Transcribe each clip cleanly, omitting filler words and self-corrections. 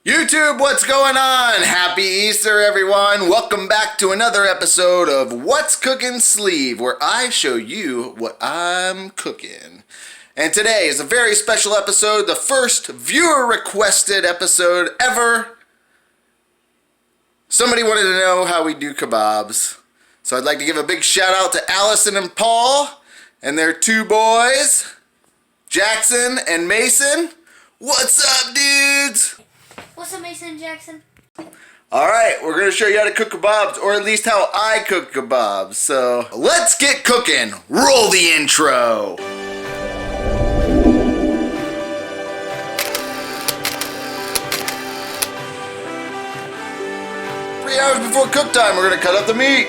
YouTube, what's going on? Happy Easter, everyone. Welcome back to another episode of What's Cooking Sleeve, where I show you what I'm cooking. And today is a very special episode, the first viewer-requested episode ever. Somebody wanted to know how we do kebabs. So I'd like to give a big shout out to Allison and Paul and their two boys, Jackson and Mason. What's up, dudes? What's up, Mason and Jackson? Alright, we're going to show you how to cook kebabs, or at least how I cook kebabs. So, let's get cooking. Roll the intro. 3 hours before cook time, we're going to cut up the meat.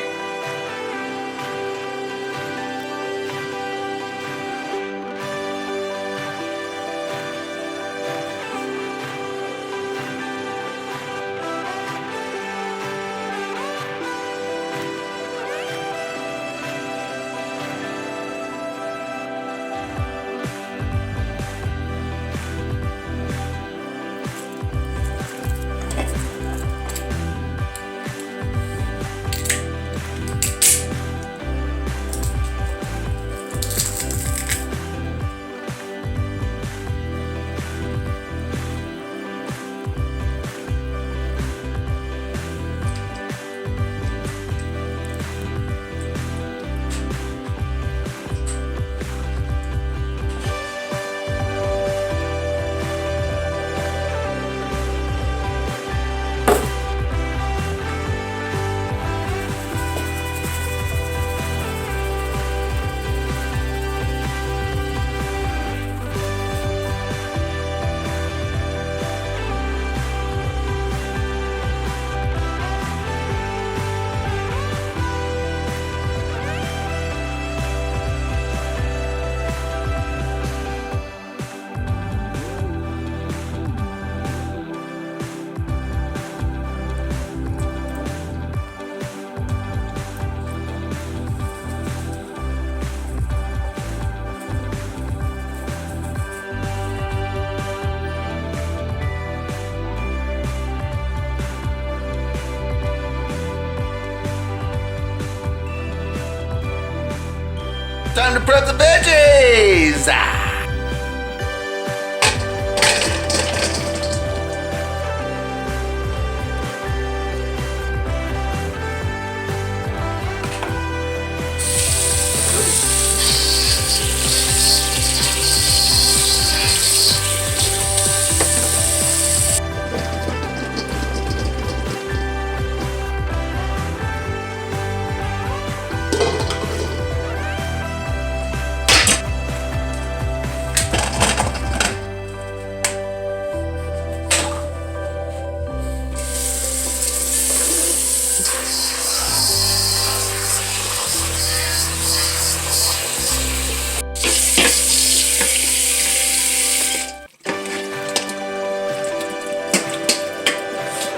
Time to prep the veggies!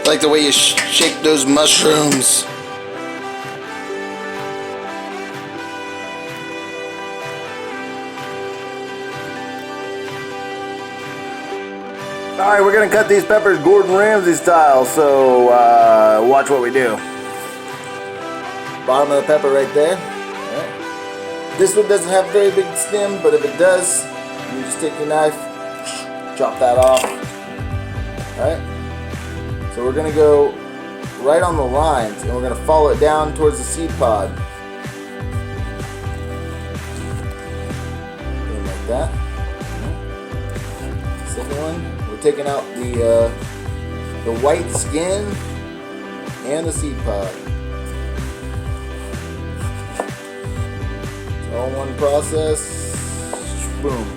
Like the way you shake those mushrooms. Alright, we're going to cut these peppers Gordon Ramsay style, so watch what we do. Bottom of the pepper right there. Right. This one doesn't have a very big stem, but if it does, you just take your knife, chop that off. Alright. So we're going to go right on the lines, and we're going to follow it down towards the seed pod. Like that. Second one, we're taking out the white skin and the seed pod. It's all one process. Boom.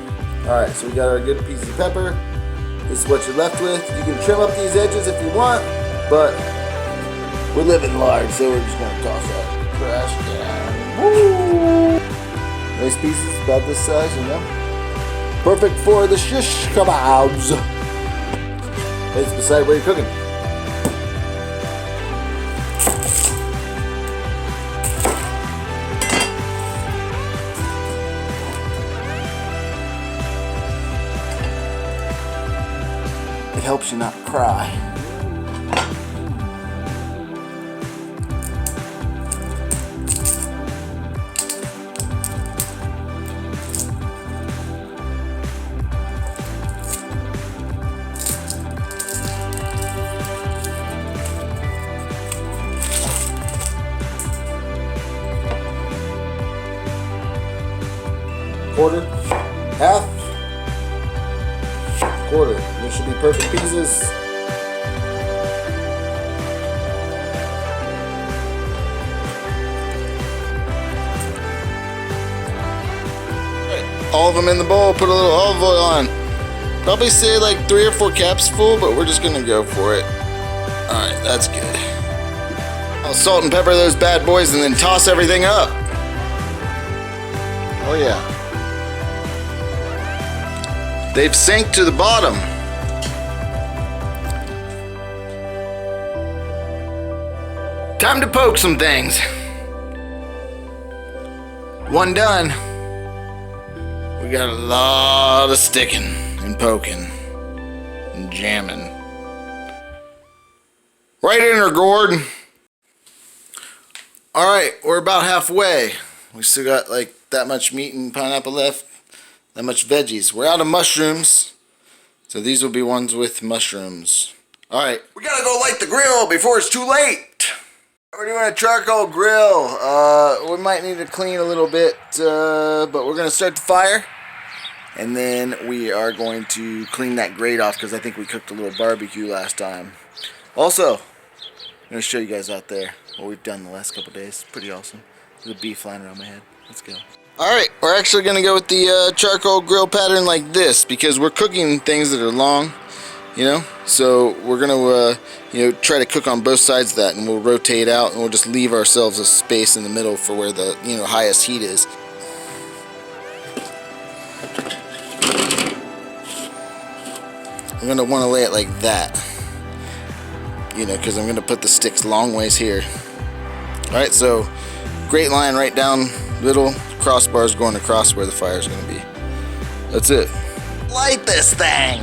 Alright, so we got our good piece of pepper. This is what you're left with. You can trim up these edges if you want, but we're living large, so we're just going to toss that trash down. Woo! Nice pieces, about this size, you know. Perfect for the shish kebabs. Let's decide where you're cooking. helps you not cry. Quarter, half, quarter. These should be perfect pieces. All of them in the bowl, put a little olive oil on. Probably say like 3 or 4 caps full, but we're just gonna go for it. Alright, that's good. I'll salt and pepper those bad boys and then toss everything up. Oh yeah. They've sank to the bottom. Time to poke some things. One done. We got a lot of sticking and poking and jamming. Right in her gourd. Alright, we're about halfway. We still got like that much meat and pineapple left. That much veggies. We're out of mushrooms, so these will be ones with mushrooms. Alright, we gotta go light the grill before it's too late. We're doing a charcoal grill. We might need to clean a little bit, but we're gonna start the fire. And then we are going to clean that grate off because I think we cooked a little barbecue last time. Also, I'm gonna show you guys out there what we've done the last couple days. Pretty awesome. There's a bee flying around my head. Let's go. Alright, we're actually going to go with the charcoal grill pattern like this because we're cooking things that are long, you know? So we're going to, try to cook on both sides of that, and we'll rotate out and we'll just leave ourselves a space in the middle for where the, highest heat is. I'm going to want to lay it like that, because I'm going to put the sticks long ways here. Alright, so grate line right down middle. Crossbars going across where the fire is going to be. That's it. Light this thing!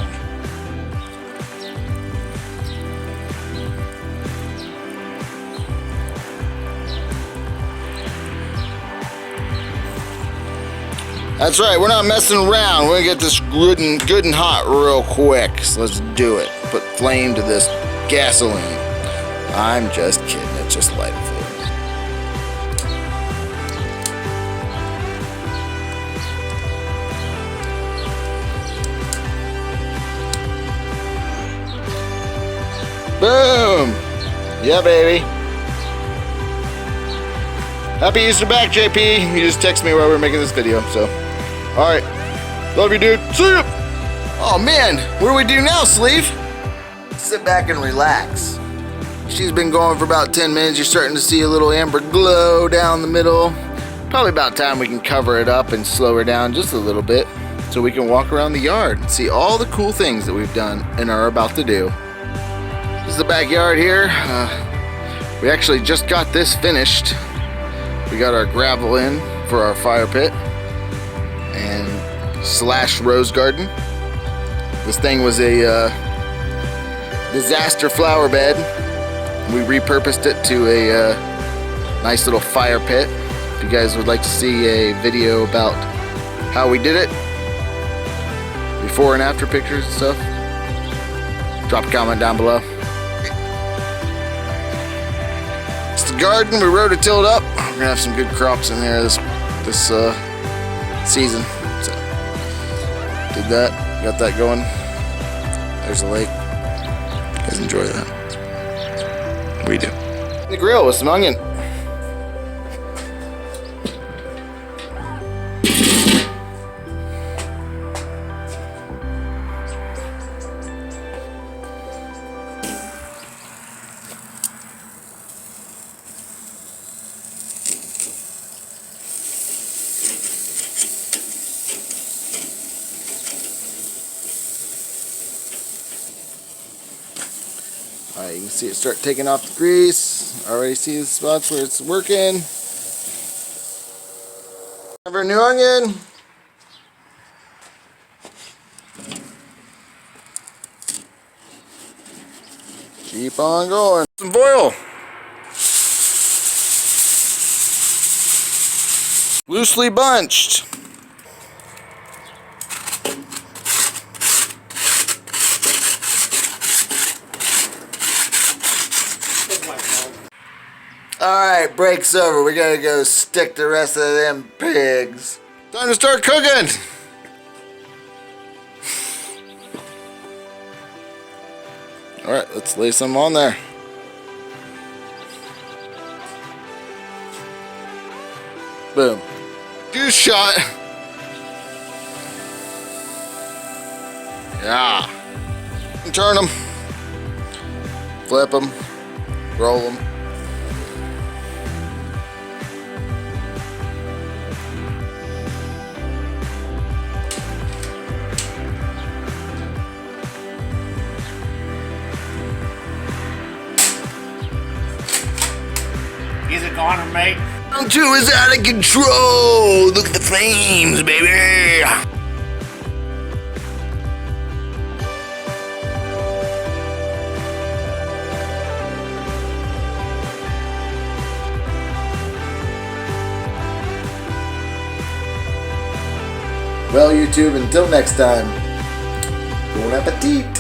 That's right, we're not messing around. We're going to get this good and hot real quick. So let's do it. Put flame to this gasoline. I'm just kidding. It's just light fluid. Boom! Yeah, baby. Happy Easter back, JP. You just texted me while we were making this video, so. Alright. Love you, dude. See ya! Oh, man. What do we do now, Sleeve? Sit back and relax. She's been going for about 10 minutes. You're starting to see a little amber glow down the middle. Probably about time we can cover it up and slow her down just a little bit so we can walk around the yard and see all the cool things that we've done and are about to do. This is the backyard here. We actually just got this finished. We got our gravel in for our fire pit and slash rose garden. This thing was a disaster flower bed. We repurposed it to a nice little fire pit. If you guys would like to see a video about how we did it, before and after pictures and stuff, drop a comment down below. It's the garden. We rototilled up. We're gonna have some good crops in there this season. So did that. Got that going. There's the lake. You guys enjoy that. We do. The grill with some onion. Alright, you can see it start taking off the grease. Already see the spots where it's working. Have our new onion. Keep on going. Some foil. Loosely bunched. Alright, break's over. We gotta go stick the rest of them pigs. Time to start cooking! Alright, let's lay some on there. Boom. Juice shot. Yeah. Turn them. Flip them. Roll them. Is it gone, mate? Round 2 is out of control. Look at the flames, baby. Well, YouTube, until next time, bon appetit.